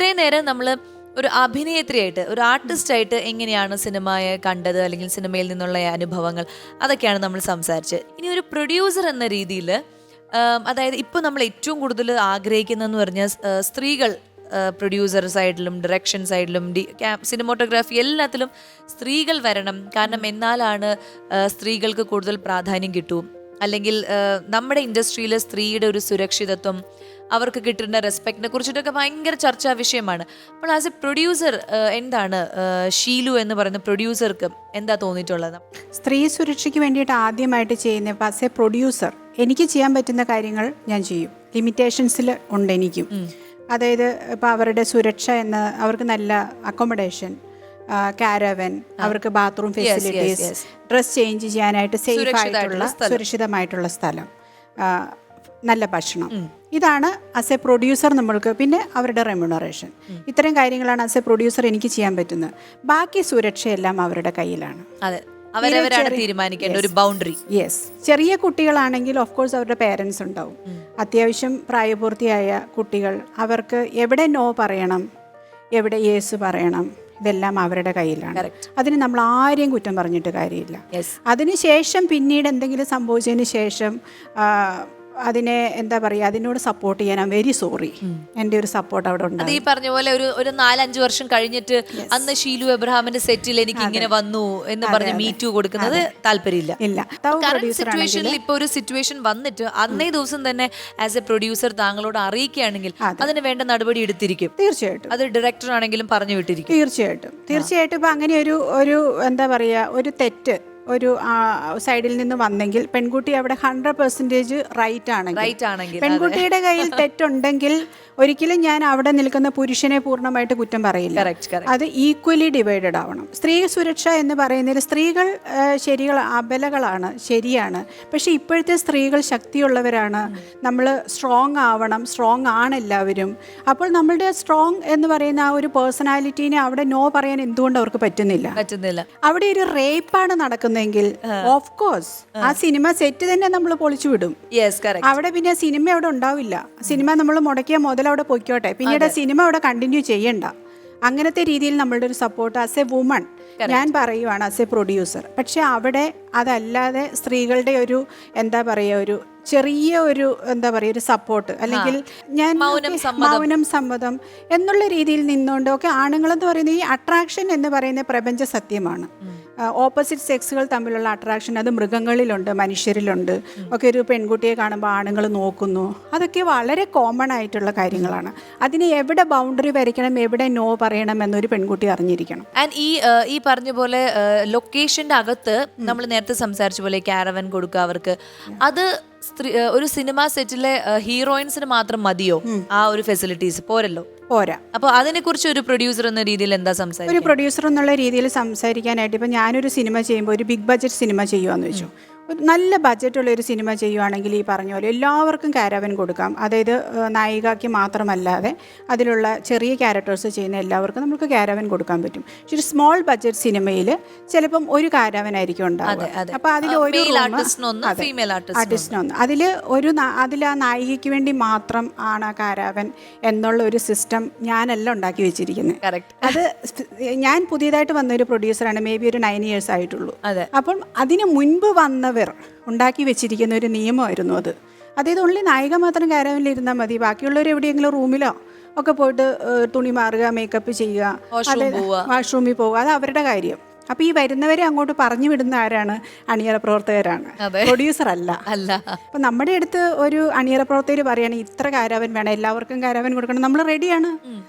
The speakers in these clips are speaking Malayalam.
ഇത്രയും നേരം നമ്മൾ ഒരു അഭിനേത്രിയായിട്ട്, ഒരു ആർട്ടിസ്റ്റായിട്ട് എങ്ങനെയാണ് സിനിമയെ കണ്ടത്, അല്ലെങ്കിൽ സിനിമയിൽ നിന്നുള്ള അനുഭവങ്ങൾ, അതൊക്കെയാണ് നമ്മൾ സംസാരിച്ചത്. ഇനി ഒരു പ്രൊഡ്യൂസർ എന്ന രീതിയിൽ, അതായത് ഇപ്പോൾ നമ്മൾ ഏറ്റവും കൂടുതൽ ആഗ്രഹിക്കുന്നതെന്ന് പറഞ്ഞാൽ സ്ത്രീകൾ പ്രൊഡ്യൂസർ സൈഡിലും ഡയറക്ഷൻ സൈഡിലും സിനിമോട്ടോഗ്രാഫി എല്ലാത്തിലും സ്ത്രീകൾ വരണം. കാരണം എന്നാലാണ് സ്ത്രീകൾക്ക് കൂടുതൽ പ്രാധാന്യം കിട്ടും, അല്ലെങ്കിൽ നമ്മുടെ ഇൻഡസ്ട്രിയിൽ സ്ത്രീയുടെ ഒരു സുരക്ഷിതത്വം, അവർക്ക് കിട്ടുന്ന റെസ്പെക്റ്റിനെ കുറിച്ചിട്ടൊക്കെ ഭയങ്കര ചർച്ചാ വിഷയമാണ്. അപ്പോൾ ആസ് എ പ്രൊഡ്യൂസർ എന്താണ് ഷീലു എന്ന് പറയുന്ന പ്രൊഡ്യൂസർക്ക് എന്താ തോന്നിയിട്ടുള്ളത്? സ്ത്രീ സുരക്ഷയ്ക്ക് വേണ്ടിയിട്ട് ആദ്യമായിട്ട് ചെയ്യുന്ന ആസ് എ പ്രൊഡ്യൂസർ എനിക്ക് ചെയ്യാൻ പറ്റുന്ന കാര്യങ്ങൾ ഞാൻ ചെയ്യും. ലിമിറ്റേഷൻസിൽ ഉണ്ട് എനിക്കും. അതായത് ഇപ്പോൾ അവരുടെ സുരക്ഷ എന്ന്, അവർക്ക് നല്ല അക്കോമഡേഷൻ, കാരവൻ, അവർക്ക് ബാത്റൂം ഫെസിലിറ്റീസ്, ഡ്രസ് ചേഞ്ച് ചെയ്യാനായിട്ട് സേഫ് ആയിട്ടുള്ള സുരക്ഷിതമായിട്ടുള്ള സ്ഥലം, നല്ല ഭക്ഷണം, ഇതാണ് ആസ് എ പ്രൊഡ്യൂസർ നമ്മൾക്ക്. പിന്നെ അവരുടെ റെമ്യൂണറേഷൻ, ഇത്തരം കാര്യങ്ങളാണ് ആസ് എ പ്രൊഡ്യൂസർ എനിക്ക് ചെയ്യാൻ പറ്റുന്നത്. ബാക്കി സുരക്ഷയെല്ലാം അവരുടെ കയ്യിലാണ്. അതെ, അവരവരാണ് തീരുമാനിക്കേണ്ട ഒരു ബൗണ്ടറി. യെസ്. ചെറിയ കുട്ടികളാണെങ്കിൽ ഓഫ് കോഴ്സ് അവരുടെ പേരൻസ് ഉണ്ടാവും. അത്യാവശ്യം പ്രായപൂർത്തിയായ കുട്ടികൾ, അവർക്ക് എവിടെ നോ പറയണം, എവിടെ യേസ് പറയണം, ഇതെല്ലാം അവരുടെ കയ്യിലാണ്. അതിന് നമ്മൾ ആരെയും കുറ്റം പറഞ്ഞിട്ട് കാര്യമില്ല. അതിനുശേഷം പിന്നീട് എന്തെങ്കിലും സംഭവിച്ചതിന് ശേഷം അതിനെ എന്താ പറയുക, അതിനോട് സപ്പോർട്ട് ചെയ്യാൻ വെരി സോറി, എൻ്റെ ഒരു സപ്പോർട്ട് അവിടെ ഉണ്ട്. ഈ പറഞ്ഞ പോലെ ഒരു 4-5 വർഷം കഴിഞ്ഞിട്ട് അന്ന് ഷീലു എബ്രഹാമിന്റെ സെറ്റിൽ എനിക്ക് ഇങ്ങനെ വന്നു എന്ന് പറഞ്ഞ് മീറ്റു കൊടുക്കുന്നത് താല്പര്യമില്ല. ഇല്ല. സിറ്റുവേഷനിൽ ഇപ്പൊ ഒരു സിറ്റുവേഷൻ വന്നിട്ട് അന്നേ ദിവസം തന്നെ ആസ് എ പ്രൊഡ്യൂസർ താങ്കളോട് അറിയിക്കുകയാണെങ്കിൽ അതിന് വേണ്ട നടപടി എടുത്തിരിക്കും. തീർച്ചയായിട്ടും. അത് ഡയറക്ടർ ആണെങ്കിലും പറഞ്ഞു വിട്ടിരിക്കും. തീർച്ചയായിട്ടും. ഇപ്പൊ അങ്ങനെ ഒരു എന്താ പറയാ, ഒരു തെറ്റ് ഒരു സൈഡിൽ നിന്ന് വന്നെങ്കിൽ പെൺകുട്ടി അവിടെ 100% റൈറ്റ് ആണെങ്കിൽ, പെൺകുട്ടിയുടെ കയ്യിൽ തെറ്റുണ്ടെങ്കിൽ ഒരിക്കലും ഞാൻ അവിടെ നിൽക്കുന്ന പുരുഷനെ പൂർണ്ണമായിട്ട് കുറ്റം പറയില്ല. അത് ഈക്വലി ഡിവൈഡഡ് ആവണം. സ്ത്രീ സുരക്ഷ എന്ന് പറയുന്നതിൽ സ്ത്രീകൾ അബലകളാണ്, ശരിയാണ്. പക്ഷെ ഇപ്പോഴത്തെ സ്ത്രീകൾ ശക്തിയുള്ളവരാണ്. നമ്മൾ സ്ട്രോങ് ആവണം, സ്ട്രോങ് ആണ് എല്ലാവരും. അപ്പോൾ നമ്മളുടെ സ്ട്രോങ് എന്ന് പറയുന്ന ആ ഒരു പേഴ്സണാലിറ്റീനെ അവിടെ നോ പറയാൻ എന്തുകൊണ്ട് അവർക്ക് പറ്റുന്നില്ല? അവിടെ ഒരു റേപ്പാണ് നടക്കുന്നതെങ്കിൽ ഓഫ് കോഴ്സ് ആ സിനിമ സെറ്റ് തന്നെ നമ്മൾ പൊളിച്ചു വിടും. അവിടെ പിന്നെ സിനിമ അവിടെ ഉണ്ടാവില്ല. സിനിമ നമ്മൾ മുടക്കിയ മുതൽ അവിടെ പൊയ്ക്കോട്ടെ, പിന്നീട് സിനിമ അവിടെ കണ്ടിന്യൂ ചെയ്യണ്ട. അങ്ങനത്തെ രീതിയിൽ നമ്മളുടെ ഒരു സപ്പോർട്ട് ആസ് എ വുമൺ ഞാൻ പറയുവാണ്, ആസ് എ പ്രൊഡ്യൂസർ. പക്ഷെ അവിടെ അതല്ലാതെ സ്ത്രീകളുടെ ഒരു എന്താ പറയുക, ഒരു ചെറിയ ഒരു എന്താ പറയുക, ഒരു സപ്പോർട്ട്, അല്ലെങ്കിൽ ഞാൻ മൗനം സമ്മതം എന്നുള്ള രീതിയിൽ നിന്നുകൊണ്ട് ഒക്കെ ആണുങ്ങളെന്ന് പറയുന്നത് ഈ അട്രാക്ഷൻ എന്ന് പറയുന്ന പ്രപഞ്ച സത്യമാണ്. ഓപ്പോസിറ്റ് സെക്സുകൾ തമ്മിലുള്ള അട്രാക്ഷൻ അത് മൃഗങ്ങളിലുണ്ട്, മനുഷ്യരിലുണ്ട് ഒക്കെ. ഒരു പെൺകുട്ടിയെ കാണുമ്പോൾ ആണുങ്ങൾ നോക്കുന്നു, അതൊക്കെ വളരെ കോമൺ ആയിട്ടുള്ള കാര്യങ്ങളാണ്. അതിന് എവിടെ ബൗണ്ടറി വരയ്ക്കണം, എവിടെ നോ പറയണം എന്നൊരു പെൺകുട്ടി അറിഞ്ഞിരിക്കണം. ആൻഡ് ഈ പറഞ്ഞ പോലെ ലൊക്കേഷന്റെ അകത്ത് നമ്മൾ നേരത്തെ സംസാരിച്ച പോലെ കാരവൻ കൊടുക്കുക അവർക്ക്, അത് ഒരു സിനിമ സെറ്റിലെ ഹീറോയിൻസിന് മാത്രം മതിയോ? ആ ഒരു ഫെസിലിറ്റീസ് പോരല്ലോ. പോരാ. അപ്പോൾ അതിനെ കുറിച്ച് ഒരു പ്രൊഡ്യൂസർ എന്ന രീതിയിൽ എന്താ സംസാരിക്കുക? ഒരു പ്രൊഡ്യൂസർ എന്നുള്ള രീതിയിൽ സംസാരിക്കാനായിട്ട് ഇപ്പം ഞാനൊരു സിനിമ ചെയ്യുമ്പോൾ ഒരു ബിഗ് ബഡ്ജറ്റ് സിനിമ ചെയ്യുകയെന്ന് വെച്ചു, ഒരു നല്ല ബഡ്ജറ്റുള്ള ഒരു സിനിമ ചെയ്യുവാണെങ്കിൽ ഈ പറഞ്ഞ പോലെ എല്ലാവർക്കും കാരവൻ കൊടുക്കാം. അതായത് നായികയ്ക്ക് മാത്രമല്ലാതെ അതിലുള്ള ചെറിയ ക്യാരക്ടേഴ്സ് ചെയ്യുന്ന എല്ലാവർക്കും നമുക്ക് കാരവൻ കൊടുക്കാൻ പറ്റും. പക്ഷെ ഒരു സ്മോൾ ബഡ്ജറ്റ് സിനിമയിൽ ചിലപ്പം ഒരു കാരവൻ ആയിരിക്കും ഉണ്ടാവുക. അപ്പോൾ അതിൽ ഒരു ആർട്ടിസ്റ്റിനൊന്ന് അതിൽ ആ നായികയ്ക്ക് വേണ്ടി മാത്രം ആണ് ആ കാരവൻ എന്നുള്ള ഒരു സിസ്റ്റം ഞാനല്ല ഉണ്ടാക്കി വെച്ചിരിക്കുന്നത്. അത് ഞാൻ പുതിയതായിട്ട് വന്ന ഒരു പ്രൊഡ്യൂസറാണ്, മേ ബി ഒരു 9 years ആയിട്ടുള്ളൂ. അപ്പം അതിന് മുൻപ് വന്നവർ ഉണ്ടാക്കി വെച്ചിരിക്കുന്ന ഒരു നിയമമായിരുന്നു അത്. അതായത് ഉള്ളി നായിക മാത്രം കാരവനിൽ ഇരുന്നാൽ മതി, ബാക്കിയുള്ളവർ എവിടെയെങ്കിലും റൂമിലോ ഒക്കെ പോയിട്ട് തുണി മാറുക, മേക്കപ്പ് ചെയ്യുക, വാഷ്റൂമിൽ പോവുക, അത് അവരുടെ കാര്യം. അപ്പോൾ ഈ വരുന്നവരെ അങ്ങോട്ട് പറഞ്ഞു വിടുന്ന ആരാണ്? അണിയറ പ്രവർത്തകരാണ്, പ്രൊഡ്യൂസർ അല്ല. അപ്പം നമ്മുടെ അടുത്ത് ഒരു അണിയറ പ്രവർത്തകർ പറയുകയാണെങ്കിൽ ഇത്ര കാരവൻ വേണം, എല്ലാവർക്കും കാരവൻ കൊടുക്കണം, നമ്മൾ റെഡിയാണ്.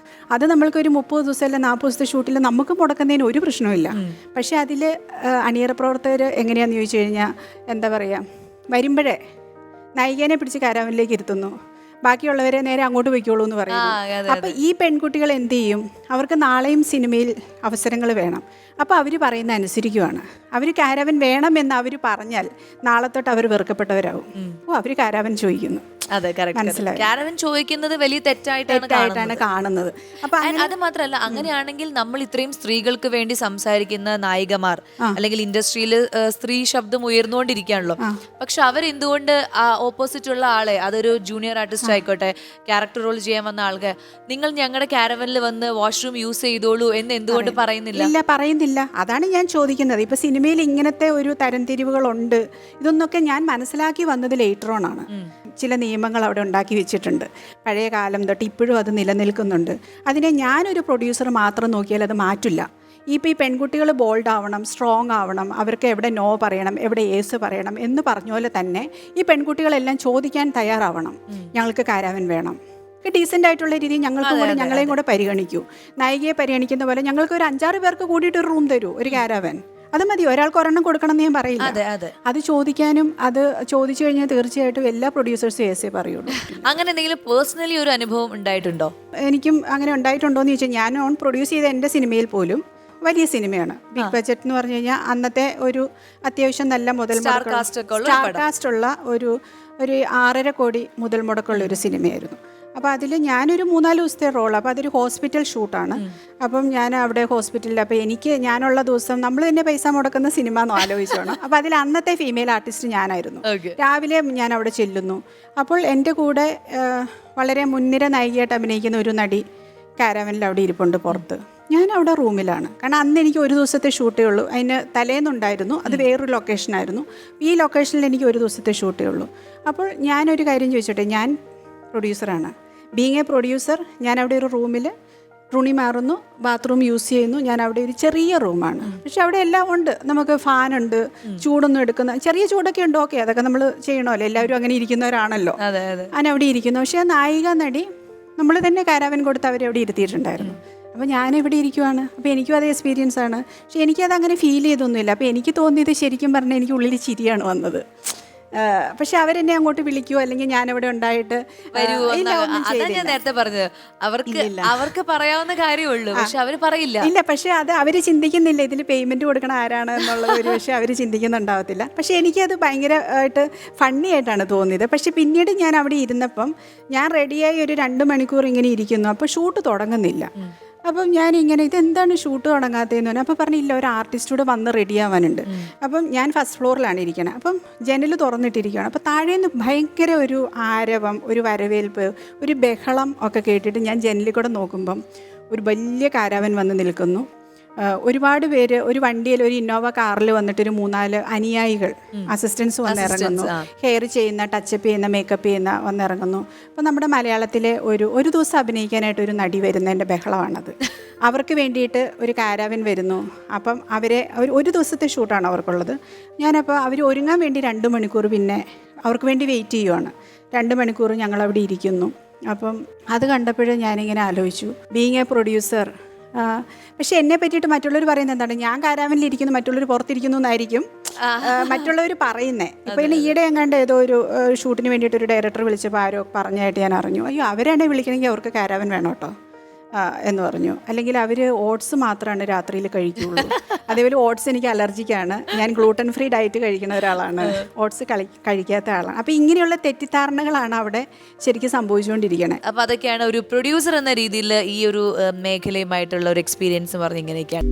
അത് നമ്മൾക്ക് ഒരു 30 ദിവസം അല്ല 40 ദിവസത്തെ ഷൂട്ടിൽ നമുക്ക് മുടക്കുന്നതിന് ഒരു പ്രശ്നമില്ല. പക്ഷെ അതിൽ അണിയറ പ്രവർത്തകർ എങ്ങനെയാണെന്ന് ചോദിച്ചു കഴിഞ്ഞാൽ എന്താ പറയുക, വരുമ്പോഴേ നായികനെ പിടിച്ച് കാരവനിലേക്ക് ഇരുത്തുന്നു, ബാക്കിയുള്ളവരെ നേരെ അങ്ങോട്ട് പോയിക്കോളൂ എന്ന് പറയുന്നു. അപ്പം ഈ പെൺകുട്ടികൾ എന്ത് ചെയ്യും? അവർക്ക് നാളെയും സിനിമയിൽ അവസരങ്ങൾ വേണം. അപ്പോൾ അവർ പറയുന്ന അനുസരിക്കുവാണ്. അവർ കാരവൻ വേണമെന്ന് അവർ പറഞ്ഞാൽ നാളെ തൊട്ട് അവർ വെറുക്കപ്പെട്ടവരാകും. അവർ കാരവൻ ചോദിക്കുന്നു. കാരവൻ ചോദിക്കുന്നത് വലിയ തെറ്റായിട്ടാണ് കാണുന്നത്. അപ്പൊ അത് മാത്രമല്ല, അങ്ങനെയാണെങ്കിൽ നമ്മൾ ഇത്രയും സ്ത്രീകൾക്ക് വേണ്ടി സംസാരിക്കുന്ന നായികമാർ അല്ലെങ്കിൽ ഇൻഡസ്ട്രിയിൽ സ്ത്രീ ശബ്ദം ഉയർന്നുകൊണ്ടിരിക്കുകയാണല്ലോ. പക്ഷെ അവരെന്തുകൊണ്ട് ആ ഓപ്പോസിറ്റ് ഉള്ള ആളെ, അതൊരു ജൂനിയർ ആർട്ടിസ്റ്റ് ആയിക്കോട്ടെ, ക്യാരക്ടർ റോൾ ചെയ്യാൻ വന്ന ആൾക്കാർ, നിങ്ങൾ ഞങ്ങളുടെ കാരവനിൽ വന്ന് വാഷ്റൂം യൂസ് ചെയ്തോളൂ എന്ന് എന്തുകൊണ്ട് പറയുന്നില്ല? ഇല്ല, പറയുന്നില്ല. അതാണ് ഞാൻ ചോദിക്കുന്നത്. ഇപ്പൊ സിനിമയിൽ ഇങ്ങനത്തെ ഒരു തരംതിരിവുകളുണ്ട്, ഇതൊന്നൊക്കെ ഞാൻ മനസ്സിലാക്കി വന്നത് ലേറ്റർ ഓൺ ആണ്. ചില നിയമങ്ങൾ അവിടെ ഉണ്ടാക്കി വെച്ചിട്ടുണ്ട്, പഴയ കാലം തൊട്ട് ഇപ്പോഴും അത് നിലനിൽക്കുന്നുണ്ട്. അതിനെ ഞാനൊരു പ്രൊഡ്യൂസർ മാത്രം നോക്കിയാൽ അത് മാറ്റില്ല. ഇപ്പോൾ ഈ പെൺകുട്ടികൾ ബോൾഡ് ആവണം, സ്ട്രോങ് ആവണം, അവർക്ക് എവിടെ നോ പറയണം, എവിടെ യേസ് പറയണം എന്ന് പറഞ്ഞ പോലെ തന്നെ ഈ പെൺകുട്ടികളെല്ലാം ചോദിക്കാൻ തയ്യാറാവണം. ഞങ്ങൾക്ക് കാരാവൻ വേണം, ഡീസൻ്റ് ആയിട്ടുള്ള രീതിയിൽ ഞങ്ങൾക്കും കൂടെ ഞങ്ങളെയും കൂടെ പരിഗണിക്കൂ. നായികയെ പരിഗണിക്കുന്ന പോലെ ഞങ്ങൾക്ക് ഒരു 5-6 പേർക്ക് കൂടിയിട്ട് ഒരു റൂം തരൂ, ഒരു കാരാവൻ. അത് മതി, ഒരാൾക്ക് ഒരെണ്ണം കൊടുക്കണം എന്ന് ഞാൻ പറയില്ല. അത് ചോദിക്കാനും, അത് ചോദിച്ചു കഴിഞ്ഞാൽ തീർച്ചയായിട്ടും എല്ലാ പ്രൊഡ്യൂസേഴ്സും യേസേ പറയുള്ളൂ. അങ്ങനെ എന്തെങ്കിലും പേഴ്സണലി ഒരു അനുഭവം ഉണ്ടായിട്ടുണ്ടോ? എനിക്കും അങ്ങനെ ഉണ്ടായിട്ടുണ്ടോ എന്ന് ചോദിച്ചാൽ, ഞാൻ ഓൺ പ്രൊഡ്യൂസ് ചെയ്ത എൻ്റെ സിനിമയിൽ പോലും വലിയ സിനിമയാണ്, ബിഗ് ബഡ്ജറ്റ് എന്ന് പറഞ്ഞു കഴിഞ്ഞാൽ അന്നത്തെ ഒരു അത്യാവശ്യം നല്ല മുതൽ സ്റ്റാർ കാസ്റ്റ് ഉള്ള ഒരു 6.5 കോടി മുതൽ മുടക്കുള്ള ഒരു സിനിമയായിരുന്നു. അപ്പോൾ അതിൽ ഞാനൊരു 3-4 ദിവസത്തെ റോൾ. അപ്പോൾ അതൊരു ഹോസ്പിറ്റൽ ഷൂട്ടാണ്. അപ്പം ഞാൻ അവിടെ ഹോസ്പിറ്റലിൽ, അപ്പോൾ എനിക്ക് ഞാനുള്ള ദിവസം നമ്മൾ തന്നെ പൈസ മുടക്കുന്ന സിനിമ എന്ന് ആലോചിച്ചോണം. അപ്പോൾ അതിൽ അന്നത്തെ ഫീമെയിൽ ആർട്ടിസ്റ്റ് ഞാനായിരുന്നു. രാവിലെ ഞാൻ അവിടെ ചെല്ലുന്നു. അപ്പോൾ എൻ്റെ കൂടെ വളരെ മുൻനിര നായികയായിട്ട് അഭിനയിക്കുന്ന ഒരു നടി കാരാവനിൽ അവിടെ ഇരിപ്പുണ്ട് പുറത്ത്. ഞാൻ അവിടെ റൂമിലാണ്. കാരണം അന്ന് എനിക്ക് ഒരു ദിവസത്തെ ഷൂട്ടേ ഉള്ളൂ. അതിന് തലേന്നുണ്ടായിരുന്നു, അത് വേറൊരു ലൊക്കേഷനായിരുന്നു. ഈ ലൊക്കേഷനിൽ എനിക്ക് ഒരു ദിവസത്തെ ഷൂട്ടേ ഉള്ളൂ. അപ്പോൾ ഞാനൊരു കാര്യം ചോദിച്ചോട്ടെ, ഞാൻ പ്രൊഡ്യൂസറാണ്. ബീങ് എ പ്രൊഡ്യൂസർ, ഞാൻ അവിടെ ഒരു റൂമിൽ തുണി മാറുന്നു, ബാത്റൂം യൂസ് ചെയ്യുന്നു. ഞാൻ അവിടെ ഒരു ചെറിയ റൂമാണ്, പക്ഷെ അവിടെ എല്ലാം ഉണ്ട്. നമുക്ക് ഫാനുണ്ട്, ചൂടൊന്നും എടുക്കുന്ന ചെറിയ ചൂടൊക്കെ ഉണ്ട്. ഓക്കെ, അതൊക്കെ നമ്മൾ ചെയ്യണമല്ലോ, എല്ലാവരും അങ്ങനെ ഇരിക്കുന്നവരാണല്ലോ. ഞാൻ അവിടെ ഇരിക്കുന്നു. പക്ഷേ നായിക നടി നമ്മൾ തന്നെ കാരാവൻ കൊടുത്ത് അവരെ അവിടെ ഇരുത്തിയിട്ടുണ്ടായിരുന്നു. അപ്പോൾ ഞാനെവിടെ ഇരിക്കുവാണ്. അപ്പോൾ എനിക്കും അതേ എക്സ്പീരിയൻസ് ആണ്. പക്ഷെ എനിക്കത് അങ്ങനെ ഫീൽ ചെയ്തൊന്നുമില്ല. അപ്പോൾ എനിക്ക് തോന്നിയത് ശരിക്കും പറഞ്ഞാൽ എനിക്ക് ഉള്ളിൽ ചിരിയാണ് വന്നത്. പക്ഷെ അവരെന്നെ അങ്ങോട്ട് വിളിക്കുവോ അല്ലെങ്കിൽ ഞാനിവിടെ ഉണ്ടായിട്ട് ഞാൻ നേരത്തെ പറഞ്ഞത്, അവർക്ക് പറയാവുന്ന കാര്യമുള്ളൂ, പക്ഷെ അവർ പറയില്ല. ഇല്ല, പക്ഷെ അത് അവർ ചിന്തിക്കുന്നില്ല, ഇതിൽ പേയ്മെന്റ് കൊടുക്കണം ആരാണ് എന്നുള്ളത് ഒരു പക്ഷേ അവർ ചിന്തിക്കുന്നുണ്ടാവത്തില്ല. പക്ഷെ എനിക്കത് ഭയങ്കരമായിട്ട് ഫണ്ണി ആയിട്ടാണ് തോന്നിയത്. പക്ഷെ പിന്നീട് ഞാൻ അവിടെ ഇരുന്നപ്പം ഞാൻ റെഡിയായി ഒരു 2 മണിക്കൂർ ഇങ്ങനെ ഇരിക്കുന്നു. അപ്പോൾ ഷൂട്ട് തുടങ്ങുന്നില്ല. അപ്പം ഞാനിങ്ങനെ ഇതെന്താണ് ഷൂട്ട് തുടങ്ങാത്തതെന്ന് പറഞ്ഞു. അപ്പോൾ പറഞ്ഞില്ല, ഒരു ആർട്ടിസ്റ്റൂടെ വന്ന് റെഡി ആവാനുണ്ട്. അപ്പം ഞാൻ ഫസ്റ്റ് ഫ്ലോറിലാണ് ഇരിക്കുന്നത്. അപ്പം ജനൽ തുറന്നിട്ടിരിക്കുകയാണ്. അപ്പോൾ താഴേന്ന് ഭയങ്കര ഒരു ആരവം, ഒരു വരവേൽപ്പ്, ഒരു ബഹളം ഒക്കെ കേട്ടിട്ട് ഞാൻ ജനലിൽ കൂടെ നോക്കുമ്പം ഒരു വലിയ കാരാവൻ വന്ന് നിൽക്കുന്നു. ഒരുപാട് പേര് ഒരു വണ്ടിയിൽ, ഒരു ഇന്നോവ കാറിൽ വന്നിട്ട് ഒരു 3-4 അനുയായികൾ, അസിസ്റ്റൻസ് വന്നിറങ്ങുന്നു. ഹെയർ ചെയ്യുന്ന, ടച്ചപ്പ് ചെയ്യുന്ന, മേക്കപ്പ് ചെയ്യുന്ന വന്നിറങ്ങുന്നു. അപ്പോൾ നമ്മുടെ മലയാളത്തിലെ ഒരു ദിവസം അഭിനയിക്കാനായിട്ട് ഒരു നടി വരുന്നതിൻ്റെ ബഹളമാണത്. അവർക്ക് വേണ്ടിയിട്ട് ഒരു കാരാവൻ വരുന്നു. അപ്പം അവരെ ഒരു ദിവസത്തെ ഷൂട്ടാണ് അവർക്കുള്ളത്. ഞാനപ്പോൾ അവർ ഒരുങ്ങാൻ വേണ്ടി 2 മണിക്കൂർ പിന്നെ അവർക്ക് വേണ്ടി വെയിറ്റ് ചെയ്യുവാണ്. 2 മണിക്കൂർ ഞങ്ങളവിടെ ഇരിക്കുന്നു. അപ്പം അത് കണ്ടപ്പോഴും ഞാനിങ്ങനെ ആലോചിച്ചു, ബീങ് എ പ്രൊഡ്യൂസർ. പക്ഷെ എന്നെ പറ്റിയിട്ട് മറ്റുള്ളവർ പറയുന്നത് എന്താണ്, ഞാൻ കാരാവനിലിരിക്കുന്നു, മറ്റുള്ളവർ പുറത്തിരിക്കുന്നു എന്നായിരിക്കും മറ്റുള്ളവർ പറയുന്നത്. ഇപ്പോൾ ഈയിടെ എങ്ങാണ്ട് ഏതോ ഒരു ഷൂട്ടിന് വേണ്ടിയിട്ട് ഒരു ഡയറക്ടർ വിളിച്ചപ്പോൾ ആരോ പറഞ്ഞായിട്ട് ഞാൻ അറിഞ്ഞു, അയ്യോ അവരാണ് വിളിക്കണമെങ്കിൽ അവർക്ക് കാരാവൻ വേണം കേട്ടോ എന്ന് പറഞ്ഞു. അല്ലെങ്കിൽ അവർ ഓട്സ് മാത്രമാണ് രാത്രിയിൽ കഴിക്കുകയുള്ളൂ. അതേപോലെ ഓട്സ് എനിക്ക് അലർജിക്കാണ്, ഞാൻ ഗ്ലൂട്ടൻ ഫ്രീ ഡയറ്റ് കഴിക്കുന്ന ഒരാളാണ്, ഓട്സ് കഴിക്കാത്ത ആളാണ്. അപ്പോൾ ഇങ്ങനെയുള്ള തെറ്റിദ്ധാരണകളാണ് അവിടെ ശരിക്കും സംഭവിച്ചുകൊണ്ടിരിക്കുന്നത്. അപ്പോൾ അതൊക്കെയാണ് ഒരു പ്രൊഡ്യൂസർ എന്ന രീതിയിൽ ഈ ഒരു മേഖലയുമായിട്ടുള്ള ഒരു എക്സ്പീരിയൻസ് പറഞ്ഞ് ഇങ്ങനെയൊക്കെയാണ്.